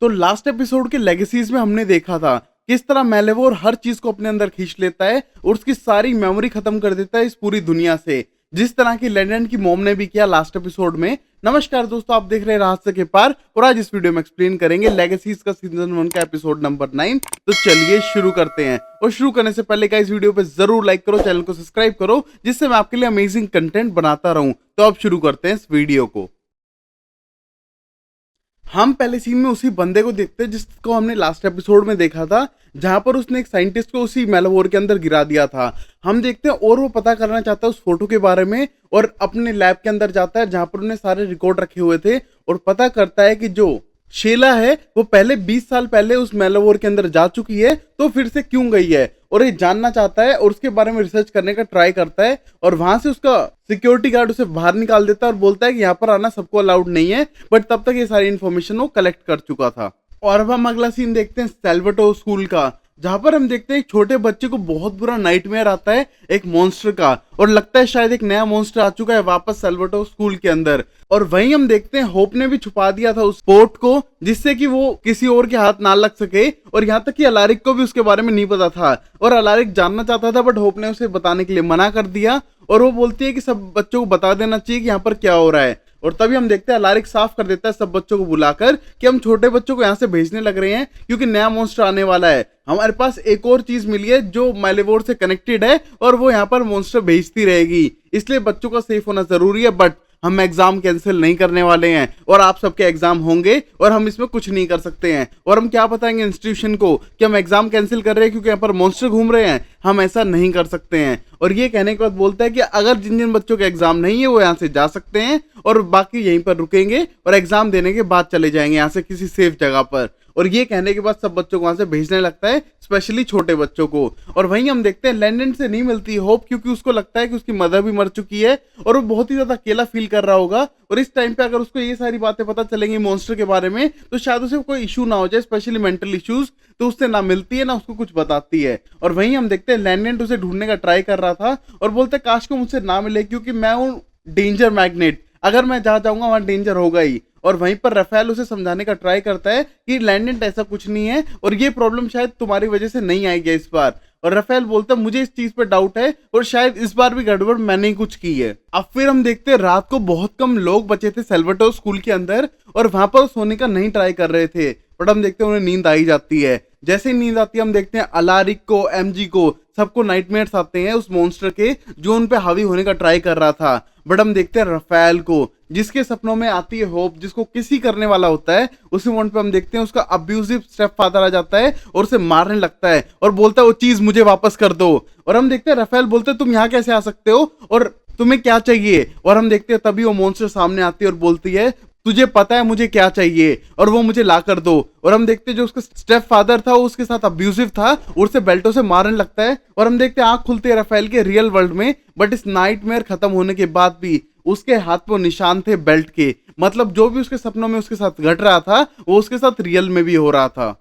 तो last episode के legacies में हमने देखा था किस तरह मेलेवोर हर चीज को अपने अंदर खींच लेता है और उसकी सारी मेमोरी खत्म कर देता है इस पूरी दुनिया से, जिस तरह की लेजेंड की मॉम ने भी किया लास्ट एपिसोड में। नमस्कार दोस्तों, आप देख रहे हैं रहस्य के पार और आज इस वीडियो में एक्सप्लेन करेंगे लेगेसीज का सीजन 1 का एपिसोड नंबर 9। तो चलिए शुरू करते हैं। और शुरू करने से पहले का इस वीडियो पे जरूर लाइक करो, चैनल को सब्सक्राइब करो, जिससे मैं आपके लिए अमेजिंग कंटेंट बनाता रहूं। तो अब शुरू करते हैं इस वीडियो को। हम पहले सीन में उसी बंदे को देखते हैं जिसको हमने लास्ट एपिसोड में देखा था, जहां पर उसने एक साइंटिस्ट को उसी मेलावोर के अंदर गिरा दिया था। हम देखते हैं और वो पता करना चाहता है उस फोटो के बारे में और अपने लैब के अंदर जाता है जहां पर उन्हें सारे रिकॉर्ड रखे हुए थे और पता करता है कि जो शेला है वो पहले 20 साल पहले उस मेलावोर के अंदर जा चुकी है, तो फिर से क्यों गई है और ये जानना चाहता है और उसके बारे में रिसर्च करने का ट्राई करता है। और वहां से उसका सिक्योरिटी गार्ड उसे बाहर निकाल देता है और बोलता है कि यहाँ पर आना सबको अलाउड नहीं है, बट तब तक ये सारी इन्फॉर्मेशन वो कलेक्ट कर चुका था। और अब हम अगला सीन देखते हैं सेल्वाटोर स्कूल का, जहां पर हम देखते हैं एक छोटे बच्चे को बहुत बुरा नाइटमेयर आता है एक मॉन्स्टर का और लगता है शायद एक नया मॉन्स्टर आ चुका है वापस सेल्वाटोर स्कूल के अंदर। और वहीं हम देखते हैं होप ने भी छुपा दिया था उस पोर्ट को जिससे कि वो किसी और के हाथ ना लग सके, और यहाँ तक कि अलारिक को भी उसके बारे में नहीं पता था और अलारिक जानना चाहता था, बट होप ने उसे बताने के लिए मना कर दिया और वो बोलती है कि सब बच्चों को बता देना चाहिए कि यहाँ पर क्या हो रहा है। और तभी हम देखते हैं अलारिक साफ कर देता है सब बच्चों को बुलाकर कि हम छोटे बच्चों को यहाँ से भेजने लग रहे हैं क्योंकि नया मॉन्स्टर आने वाला है। हमारे पास एक और चीज मिली है जो मेलेवोर से कनेक्टेड है और वो यहाँ पर मॉन्स्टर भेजती रहेगी, इसलिए बच्चों का सेफ होना जरूरी है। बट हम एग्जाम कैंसिल नहीं करने वाले हैं और आप सबके एग्जाम होंगे और हम इसमें कुछ नहीं कर सकते हैं। और हम क्या बताएंगे इंस्टीट्यूशन को कि हम एग्जाम कैंसिल कर रहे हैं क्योंकि यहाँ पर मॉन्स्टर घूम रहे हैं, हम ऐसा नहीं कर सकते हैं। और ये कहने के बाद बोलता है कि अगर जिन जिन बच्चों के एग्जाम नहीं है वो यहाँ से जा सकते हैं और बाकी यहीं पर रुकेंगे और एग्जाम देने के बाद चले जाएंगे यहाँ से किसी सेफ जगह पर। और ये कहने के बाद सब बच्चों को वहां से भेजने लगता है, स्पेशली छोटे बच्चों को। और वहीं हम देखते हैं लैंडन से नहीं मिलती होप क्योंकि उसको लगता है कि उसकी मदर भी मर चुकी है और वो बहुत ही ज्यादा अकेला फील कर रहा होगा। और इस टाइम पे अगर उसको ये सारी बातें पता चलेंगी मॉन्स्टर के बारे में तो शायद उसे कोई इशू ना हो जाए, स्पेशली मेंटल इश्यूज, तो उससे ना मिलती है ना उसको कुछ बताती है। और वहीं हम देखते हैं लैंडन उसे ढूंढने का ट्राई कर रहा था और बोलते काश को मुझसे ना मिले क्योंकि मैं हूँ डेंजर मैग्नेट, अगर मैं जहां जाऊंगा वहां डेंजर होगा ही। और वहीं पर रफेल उसे समझाने का ट्राई करता है कि लैंडेंट ऐसा कुछ नहीं है और ये प्रॉब्लम शायद तुम्हारी वजह से नहीं आएगी इस बार। और रफेल बोलता है मुझे इस चीज पे डाउट है और शायद इस बार भी गड़बड़ मैंने ही कुछ की है। अब फिर हम देखते हैं रात को बहुत कम लोग बचे थे सेल्वाटोर स्कूल के अंदर और वहां पर सोने का नहीं ट्राई कर रहे थे, बट हम देखते हैं उन्हें नींद आई जाती है। जैसे ही नींद आती है हम देखते हैं अलारिक को, एमजी को, सबको नाइटमेयर्स आते हैं उस मॉन्स्टर के जो उन पे हावी होने का ट्राई कर रहा था। बट हम देखते हैं रफेल को जिसके सपनों में आती है होप जिसको किसी करने वाला होता है, उसी मोमेंट पे हम देखते हैं उसका अब्यूजिव स्टेप फादर आ जाता है और उसे मारने लगता है और बोलता है वो चीज मुझे वापस कर दो। और हम देखते हैं रफेल बोलते हैं तुम यहाँ कैसे आ सकते हो और तुम्हें क्या चाहिए। और हम देखते हैं तभी वो मॉन्स्टर सामने आती है और बोलती है तुझे पता है मुझे क्या चाहिए और वो मुझे ला कर दो। और हम देखते हैं जो उसका स्टेप फादर था वो उसके साथ अब्यूजिव था और उसे बेल्टों से मारने लगता है। और हम देखते हैं आंख खुलते हैं रफेल के रियल वर्ल्ड में, बट इस नाइटमेयर खत्म होने के बाद भी उसके हाथ पे निशान थे बेल्ट के, मतलब जो भी उसके सपनों में उसके साथ घट रहा था वो उसके साथ रियल में भी हो रहा था।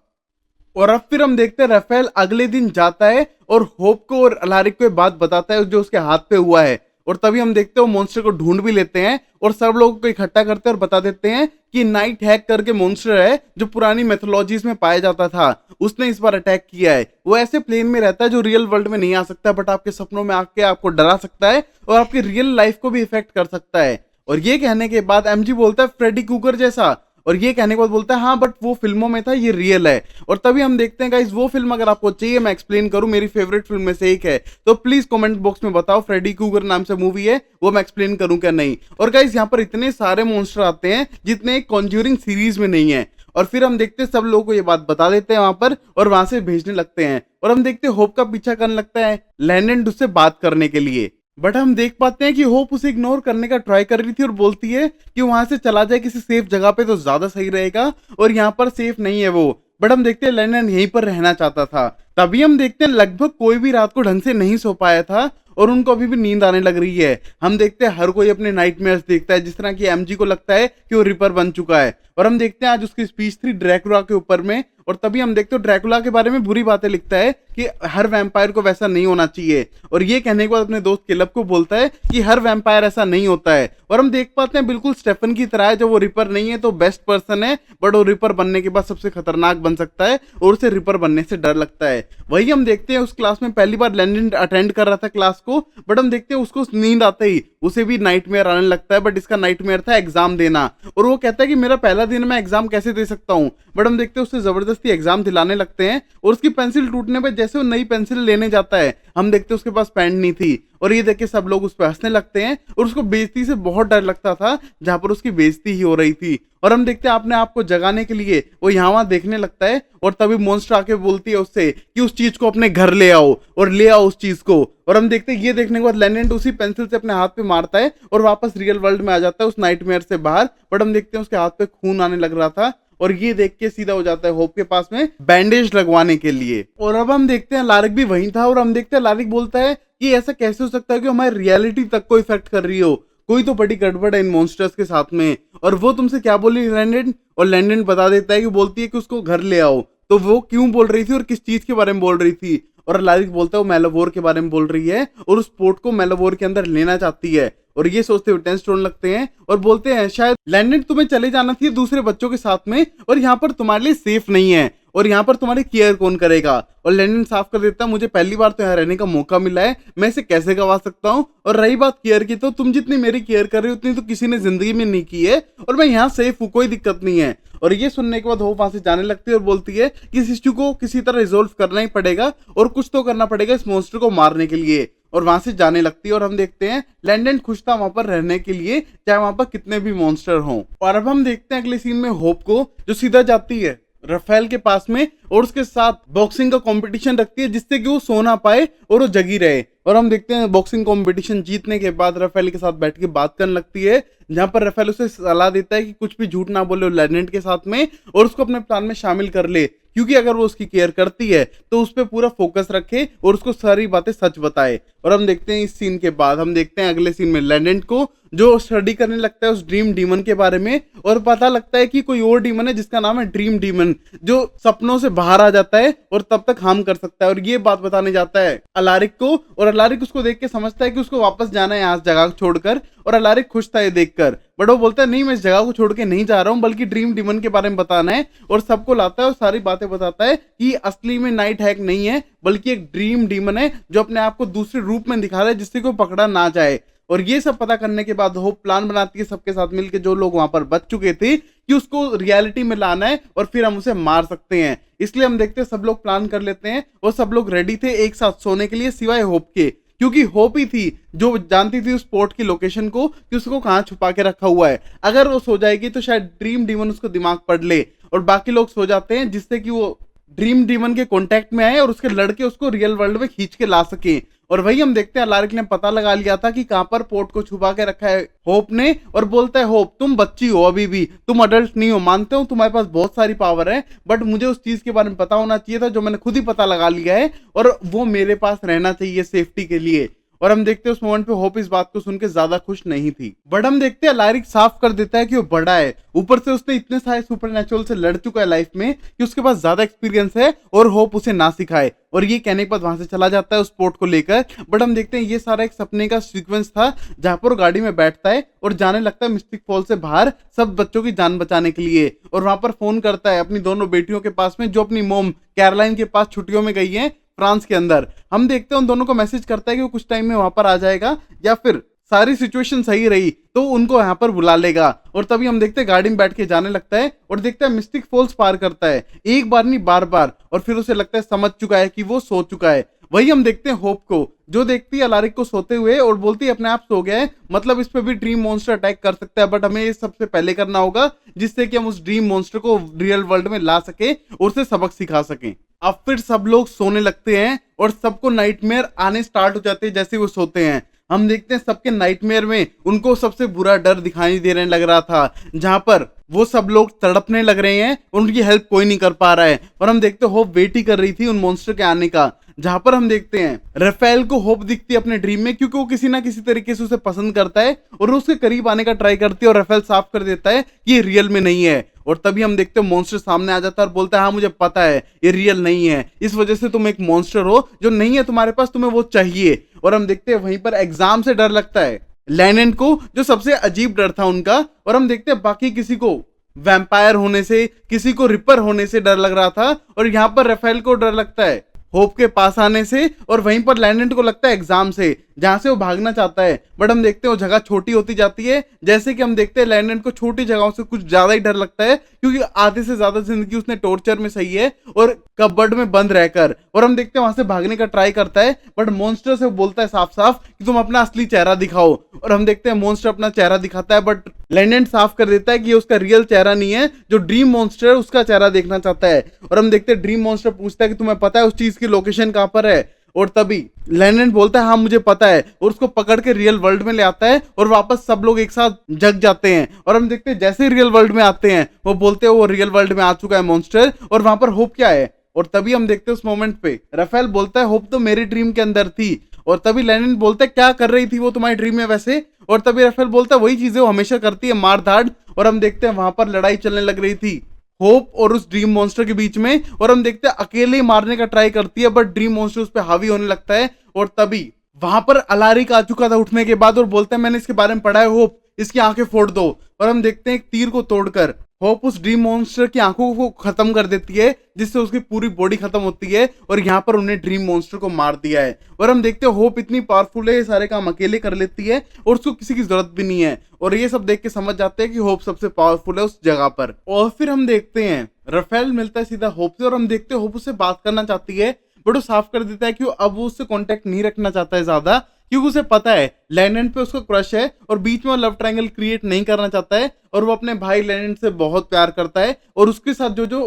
और अब फिर हम देखते हैं रफेल अगले दिन जाता है और होप को और अलारिक को ये बात बताता है जो उसके हाथ पे हुआ है। और तभी हम देखते हैं वो मॉन्स्टर को ढूंढ भी लेते हैं और सब लोगों को इकट्ठा करते हैं और बता देते हैं कि नाइट हैक करके मॉन्स्टर है जो पुरानी मैथोलॉजीज में पाया जाता था, उसने इस बार अटैक किया है। वो ऐसे प्लेन में रहता है जो रियल वर्ल्ड में नहीं आ सकता, बट आपके सपनों में आके आपको डरा सकता है और आपकी रियल लाइफ को भी इफेक्ट कर सकता है। और ये कहने के बाद एमजी बोलता है फ्रेडी कुकर जैसा, और ये कहने के बाद बोलता है हाँ बट वो फिल्मों में था, ये रियल है। और तभी हम देखते हैं गाइस वो फिल्म अगर आपको चाहिए मैं एक्सप्लेन करूं, मेरी फेवरेट फिल्म में से एक है, तो प्लीज कमेंट बॉक्स में बताओ फ्रेडी क्रूगर नाम से मूवी है वो मैं एक्सप्लेन करूं क्या नहीं। और गाइस यहाँ पर इतने सारे मॉन्स्टर आते हैं जितने कॉन्ज्यूरिंग सीरीज में नहीं है। और फिर हम देखते हैं सब लोगों को ये बात बता देते हैं वहां पर और वहां से भेजने लगते हैं। और हम देखते हैं होप का पीछा करने लगता है लैंडेंट उससे बात करने के लिए, बट हम देख पाते हैं कि होप उसे इग्नोर करने का ट्राई कर रही थी और बोलती है कि वहां से चला जाए किसी सेफ जगह पे तो ज्यादा सही रहेगा और यहाँ पर सेफ नहीं है वो। बट हम देखते हैं लैंडन यहीं पर रहना चाहता था तभी हम देखते हैं लगभग कोई भी रात को ढंग से नहीं सो पाया था और उनको अभी भी नींद आने लग रही है। हम देखते हैं हर कोई अपने नाइटमेयर्स देखता है, जिस तरह की एमजी को लगता है कि वो रिपर बन चुका है। और हम देखते हैं आज उसकी स्पीच थी ड्रैकुला के ऊपर में, और तभी हम देखते हो ड्रैकुला के बारे में बुरी बातें लिखता है कि हर वैम्पायर को वैसा नहीं होना चाहिए। और ये कहने के बाद अपने दोस्त किलब को बोलता है कि हर वैम्पायर ऐसा नहीं होता है। और हम देख पाते हैं बिल्कुल स्टेफन की तरह है, जो वो रिपर नहीं है तो बेस्ट पर्सन है, बट वो रिपर बनने के बाद सबसे खतरनाक बन सकता है और उसे रिपर बनने से डर लगता है। वही हम देखते हैं उस क्लास में पहली बार लैंडन अटेंड कर रहा था क्लास को, बट हम देखते हैं उसको नींद आते ही उसे भी नाइटमेयर आने लगता है। बट इसका नाइटमेयर था एग्जाम देना, और वो कहता है कि मेरा पहला दिन मैं एग्जाम कैसे दे सकता हूँ। बट हम देखते हैं उससे जबरदस्ती एग्जाम दिलाने लगते हैं, और उसकी पेंसिल टूटने पर जैसे वो नई पेंसिल लेने जाता है, हम देखते हैं उसके पास पेन नहीं थी। और ये देख के सब लोग उस पर हंसने लगते हैं, और उसको बेइज्जती से बहुत डर लगता था जहां पर उसकी बेइज्जती ही हो रही थी। और हम देखते हैं अपने आप को जगाने के लिए वो यहाँ वहां देखने लगता है, और तभी मॉन्स्टर आके बोलती है उससे कि उस चीज को अपने घर ले आओ, और ले आओ उस चीज को। और हम देखते हैं ये देखने के बाद लैंडेंट उसी पेंसिल से अपने हाथ पे मारता है और वापस रियल वर्ल्ड में आ जाता है उस नाइटमेयर से बाहर। बट हम देखते हैं उसके हाथ पे खून आने लग रहा था, और ये देख के सीधा हो जाता है होप के पास में बैंडेज लगवाने के लिए। और अब हम देखते हैं लारिक भी वहीं था, और हम देखते हैं लारिक बोलता है कि ऐसा कैसे हो सकता है कि हमारी रियलिटी तक को इफेक्ट कर रही हो, कोई तो बड़ी गड़बड़ है इन मॉन्स्टर्स के साथ में। और वो तुमसे क्या बोली लैंडन, और लैंडन बता देता है कि बोलती है कि उसको घर ले आओ। तो वो क्यों बोल रही थी और किस चीज के बारे में बोल रही थी, और लारिक बोलता है वो मेलावोर के बारे में बोल रही है, और उस पोर्ट को मेलावोर के अंदर लेना चाहती है। और ये सोचते हुए टेंस होने लगते हैं और बोलते हैं शायद लैंडन तुम्हें चले जाना चाहिए दूसरे बच्चों के साथ में, और यहाँ पर तुम्हारे लिए सेफ नहीं है, और यहाँ पर तुम्हारी केयर कौन करेगा। और लैंडन साफ कर देता है मुझे पहली बार तो यहाँ रहने का मौका मिला है, मैं इसे कैसे गवा सकता हूँ। और रही बात केयर की, तो तुम जितनी मेरी केयर कर रही हो उतनी तो किसी ने जिंदगी में नहीं की है, और मैं यहाँ सेफ हूँ, कोई दिक्कत नहीं है। और ये सुनने के बाद होप वहां से जाने लगती है और बोलती है कि इस इश्यू को किसी तरह रिजोल्व करना ही पड़ेगा, और कुछ तो करना पड़ेगा इस मॉन्स्टर को मारने के लिए। और वहां से जाने लगती है, और हम देखते हैं लैंडन खुश था वहां पर रहने के लिए, चाहे वहां पर कितने भी मॉन्स्टर हों। और अब हम देखते हैं अगले सीन में होप को, जो सीधा जाती है राफेल के पास में और उसके साथ बॉक्सिंग का कंपटीशन रखती है, जिससे कि वो सो ना पाए और वो जगी रहे। और हम देखते हैं बॉक्सिंग कंपटीशन जीतने के बाद राफेल के साथ बैठ के बात करने लगती है, जहां पर राफेल उसे सलाह देता है कि कुछ भी झूठ ना बोले लैंडेंट के साथ में, और उसको अपने प्लान में शामिल कर ले, क्योंकि अगर वो उसकी केयर करती है तो उस पर पूरा फोकस रखे और उसको सारी बातें सच बताए। और हम देखते हैं इस सीन के बाद हम देखते हैं अगले सीन में लैंडेंट को, जो स्टडी करने लगता है उस ड्रीम डीमन के बारे में, और पता लगता है कि कोई और डीमन है जिसका नाम है ड्रीम डीमन, जो सपनों से बाहर आ जाता है और तब तक हार्म कर सकता है। और ये बात बताने जाता है अलारिक को, और अलारिक उसको देख के समझता है कि उसको वापस जाना है यहाँ जगह को छोड़कर। और अलारिक खुश था ये देखकर, बट वो बोलता है नहीं मैं इस जगह को छोड़ के नहीं जा रहा हूँ, बल्कि ड्रीम डीमन के बारे में बताना है। और सबको लाता है और सारी बातें बताता है कि असली में नाइट हैक नहीं है, बल्कि एक ड्रीम डीमन है जो अपने आप को दूसरे रूप में दिखा रहा है, जिससे को पकड़ा ना जाए। और ये सब पता करने के बाद होप प्लान बनाती है सबके साथ मिलकर, जो लोग वहां पर बच चुके थे, कि उसको रियलिटी में लाना है और फिर हम उसे मार सकते हैं। इसलिए हम देखते हैं सब लोग प्लान कर लेते हैं, और सब लोग रेडी थे एक साथ सोने के लिए सिवाय होप के, क्योंकि होप ही थी जो जानती थी उस पोर्ट की लोकेशन को, कि उसको कहाँ छुपा के रखा हुआ है। अगर वो सो जाएगी तो शायद ड्रीम डीमन उसको दिमाग पढ़ ले, और बाकी लोग सो जाते हैं, जिससे कि वो ड्रीम डीमन के कांटेक्ट में आए और उसके लड़के उसको रियल वर्ल्ड में खींच के ला सके। और वही हम देखते हैं अलारिक ने पता लगा लिया था कि कहां पर पोर्ट को छुपा के रखा है होप ने, और बोलता है होप तुम बच्ची हो अभी भी, तुम अडल्ट नहीं हो, मानते हो तुम्हारे पास बहुत सारी पावर है, बट मुझे उस चीज के बारे में पता होना चाहिए था जो मैंने खुद ही पता लगा लिया है, और वो मेरे पास रहना चाहिए सेफ्टी के लिए। और हम देखते हैं उस मोमेंट पे होप इस बात को सुन के ज्यादा खुश नहीं थी। बट हम देखते हैं अलारिक साफ कर देता है कि वो बड़ा है, ऊपर से उसने इतने सारे सुपरनेचुरल से लड़ चुका है लाइफ में कि उसके पास ज्यादा एक्सपीरियंस है, और होप उसे ना सिखाए। और ये कहने के बाद वहां से चला जाता है उस पोर्ट को लेकर। बट हम देखते हैं ये सारा एक सपने का सीक्वेंस था, जहां पर गाड़ी में बैठता है और जाने लगता है मिस्टिक फॉल से बाहर सब बच्चों की जान बचाने के लिए। और वहां पर फोन करता है अपनी दोनों बेटियों के पास में, जो अपनी मोम कैरोलाइन के पास छुट्टियों में गई है फ्रांस के अंदर। हम देखते हैं उन दोनों को मैसेज करता है कि वो कुछ टाइम में वहां पर आ जाएगा, या फिर सारी सिचुएशन सही रही तो उनको यहाँ पर बुला लेगा। और तभी हम देखते हैं गाड़ी में बैठ के जाने लगता है, और देखता है मिस्टिक फॉल्स पार करता है, एक बार नहीं बार बार। और फिर उसे लगता है समझ चुका है कि वो सो चुका है। वही हम देखते हैं होप को, जो देखती है अलारिक को सोते हुए और बोलती है अपने आप सो गया है, मतलब इस पे भी ड्रीम मॉन्स्टर अटैक कर सकता है, बट हमें ये सबसे पहले करना होगा जिससे कि हम उस ड्रीम मॉन्स्टर को रियल वर्ल्ड में ला सके और उसे सबक सिखा सकें। अब फिर सब लोग सोने लगते हैं और सबको नाइटमेयर आने स्टार्ट हो जाते हैं जैसे वो सोते हैं। हम देखते हैं सबके नाइटमेयर में उनको सबसे बुरा डर दिखाई देने लग रहा था, जहां पर वो सब लोग तड़पने लग रहे हैं और उनकी हेल्प कोई नहीं कर पा रहा है। और हम देखते हैं होप वेट ही कर रही थी उन मॉन्स्टर के आने का, जहां पर हम देखते हैं राफेल को होप दिखती है अपने ड्रीम में, क्योंकि वो किसी ना किसी तरीके से उसे पसंद करता है और उसके करीब आने का ट्राई करती है, और राफेल साफ कर देता है कि ये रियल में नहीं है। और तभी हम देखते हैं मॉन्स्टर सामने आ जाता है और बोलता है हाँ मुझे पता है ये रियल नहीं है, इस वजह से तुम एक मॉन्स्टर हो जो नहीं है तुम्हारे पास, तुम्हें वो चाहिए। और हम देखते हैं वहीं पर एग्जाम से डर लगता है लैनेंट को, जो सबसे अजीब डर था उनका। और हम देखते हैं बाकी किसी को वैम्पायर होने से, किसी को रिपर होने से डर लग रहा था, और यहाँ पर राफेल को डर लगता है होप के पास आने से, और वहीं पर लैंडेंट को लगता है एग्जाम से, जहां से वो भागना चाहता है। बट हम देखते हैं वो जगह छोटी होती जाती है, जैसे कि हम देखते हैं लैंडेंट को छोटी जगहों से कुछ ज्यादा ही डर लगता है, क्योंकि आधे से ज्यादा जिंदगी उसने टॉर्चर में सही है और कबर्ड में बंद रहकर। और हम देखते हैं वहां से भागने का ट्राई करता है, बट मॉन्स्टर से बोलता है साफ साफ कि तुम अपना असली चेहरा दिखाओ। और हम देखते हैं मॉन्स्टर अपना चेहरा दिखाता है, बट लैंडेंट साफ कर देता है कि ये उसका रियल चेहरा नहीं है, जो ड्रीम मॉन्स्टर है उसका चेहरा देखना चाहता है। और हम देखते हैं ड्रीम मॉन्स्टर पूछता है कि तुम्हें पता है उस चीज की लोकेशन कहां पर है, और तभी लैंडेंट बोलता है हाँ मुझे पता है, और उसको पकड़ के रियल वर्ल्ड में ले आता है, और वापस सब लोग एक साथ जग जाते हैं। और हम देखते हैं जैसे रियल वर्ल्ड में आते हैं वो बोलते हैं वो रियल वर्ल्ड में आ चुका है मॉन्स्टर, और वहां पर होप क्या है। और तभी हम देखते हैं उस मोमेंट पे राफेल बोलता है होप तो मेरी ड्रीम के अंदर थी, और तभी लैंडेंट बोलता है क्या कर रही थी वो तुम्हारी ड्रीम में वैसे। और तभी राफेल बोलता है वही चीजें वो हमेशा करती है, मार धाड़। और हम देखते हैं वहां पर लड़ाई चलने लग रही थी होप और उस ड्रीम मॉन्स्टर के बीच में, और हम देखते हैं अकेले ही मारने का ट्राई करती है, बट ड्रीम मॉन्स्टर उस पर हावी होने लगता है। और तभी वहां पर अलारिक आ चुका था उठने के बाद, और बोलता है मैंने इसके बारे में पढ़ा है होप, इसकी आंखें फोड़ दो। और हम देखते हैं एक तीर को तोड़कर होप उस ड्रीम मॉन्स्टर की आंखों को खत्म कर देती है, जिससे उसकी पूरी बॉडी खत्म होती है, और यहाँ पर उन्हें ड्रीम मॉन्स्टर को मार दिया है। और हम देखते हैं होप इतनी पावरफुल है, ये सारे काम अकेले कर लेती है और उसको किसी की जरूरत भी नहीं है। और ये सब देख के समझ जाते हैं कि होप सबसे पावरफुल है उस जगह पर। और फिर हम देखते हैं राफेल मिलता है सीधा होप से, और हम देखते हैं होप उससे बात करना चाहती है, बट वो साफ कर देता है कि अब वो उससे कांटेक्ट नहीं रखना चाहता है ज्यादा, क्योंकि उसे पता है लैंडेंट पे उसका क्रश है, और बीच में लव ट्रायंगल क्रिएट नहीं करना चाहता है, और वो अपने भाई लैंडेंट से बहुत प्यार करता है, और उसके साथ जो जो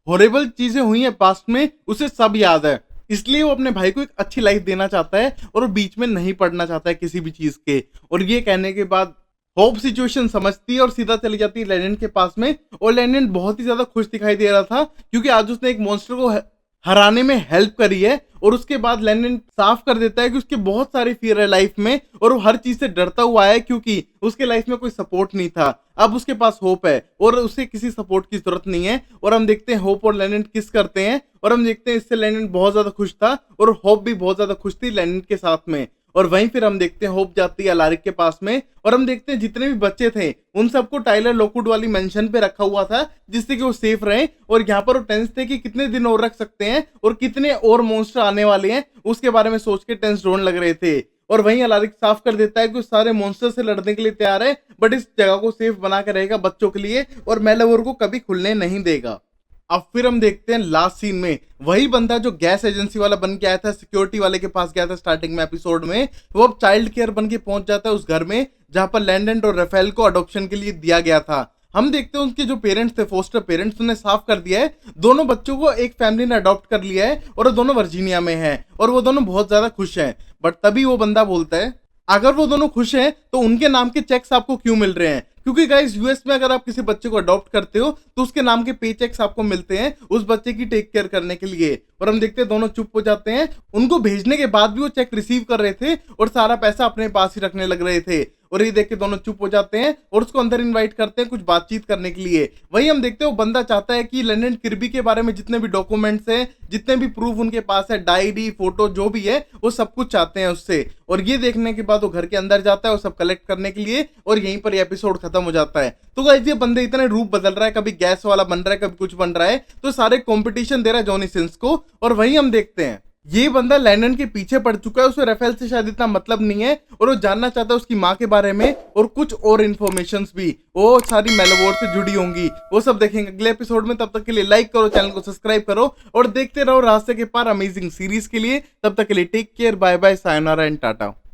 हॉरिबल चीजें हुई है पास्ट में उसे सब याद है, इसलिए वो अपने भाई को एक अच्छी लाइफ देना चाहता है, और वो बीच में नहीं पड़ना चाहता है किसी भी चीज के। और ये कहने के बाद होप सिचुएशन समझती है और सीधा चली जाती है लैंडेंट के पास में, और लैंडेंट बहुत ही ज्यादा खुश दिखाई दे रहा था, क्योंकि आज उसने एक मॉन्स्टर को हराने में हेल्प करी है। और उसके बाद लैंडेंट साफ कर देता है कि उसके बहुत सारी फियर है लाइफ में, और वो हर चीज से डरता हुआ है, क्योंकि उसके लाइफ में कोई सपोर्ट नहीं था। अब उसके पास होप है और उसे किसी सपोर्ट की जरूरत नहीं है। और हम देखते हैं होप और लैंडेंट किस करते हैं, और हम देखते हैं इससे लैंडेंट बहुत ज्यादा खुश था, और होप भी बहुत ज्यादा खुश थी लैंडेंट के साथ में। और वहीं फिर हम देखते हैं होप जाती है अलारिक के पास में, और हम देखते हैं जितने भी बच्चे थे उन सबको टाइलर लॉकवुड वाली मेंशन पे रखा हुआ था, जिससे कि वो सेफ रहे। और यहाँ पर वो टेंस थे कि कितने दिन और रख सकते हैं और कितने और मॉन्स्टर आने वाले हैं, उसके बारे में सोच के टेंस ड्रोन लग रहे थे। और वहीं अलारिक साफ कर देता है कि सारे मॉन्स्टर से लड़ने के लिए तैयार है, बट इस जगह को सेफ बना के रहेगा बच्चों के लिए, और मेलावोर को कभी खुलने नहीं देगा। अब फिर हम देखते हैं लास्ट सीन में वही बंदा जो गैस एजेंसी वाला बन के आया था, सिक्योरिटी वाले के पास गया था स्टार्टिंग में एपिसोड में, वो अब चाइल्ड केयर बन के पहुंच जाता है उस घर में जहां पर लैंडेंट और राफेल को अडॉप्शन के लिए दिया गया था। हम देखते हैं उनके जो पेरेंट्स थे, फोस्टर पेरेंट्स, उन्हें साफ कर दिया है, दोनों बच्चों को एक फैमिली ने अडॉप्ट कर लिया है, और वो दोनों वर्जीनिया में हैं, और वो दोनों बहुत ज्यादा खुश हैं। बट तभी वो बंदा बोलता है अगर वो दोनों खुश हैं तो उनके नाम के चेक्स आपको क्यों मिल रहे हैं, क्योंकि गाइस यूएस में अगर आप किसी बच्चे को अडॉप्ट करते हो तो उसके नाम के पे चेक्स आपको मिलते हैं उस बच्चे की टेक केयर करने के लिए। और हम देखते हैं दोनों चुप हो जाते हैं, उनको भेजने के बाद भी वो चेक रिसीव कर रहे थे और सारा पैसा अपने पास ही रखने लग रहे थे। और ये देख के दोनों चुप हो जाते हैं और उसको अंदर इनवाइट करते हैं कुछ बातचीत करने के लिए। वही हम देखते हैं वो बंदा चाहता है कि लैंडेंट किर्बी के बारे में जितने भी डॉक्यूमेंट्स हैं, जितने भी प्रूफ उनके पास है, डायरी, फोटो, जो भी है, वो सब कुछ चाहते हैं उससे। और ये देखने के बाद वो घर के अंदर जाता है वो सब कलेक्ट करने के लिए, और यहीं पर एपिसोड खत्म हो जाता है। तो गाइस ये बंदे इतने रूप बदल रहा है, कभी गैस वाला बन रहा है, कभी कुछ बन रहा है, तो सारे कंपटीशन दे रहा है जॉनी सिंस को। और वही हम देखते हैं ये बंदा लैंडेंट के पीछे पड़ चुका है, उसे राफेल से शायद इतना मतलब नहीं है, और वो जानना चाहता है उसकी माँ के बारे में और कुछ और इन्फॉर्मेशंस भी, वो सारी मेलावोर से जुड़ी होंगी, वो सब देखेंगे अगले एपिसोड में। तब तक के लिए लाइक करो, चैनल को सब्सक्राइब करो और देखते रहो रास्ते के पार अमेजिंग सीरीज के लिए। तब तक के लिए टेक केयर, बाय बाय, सायोनारा एंड टाटा।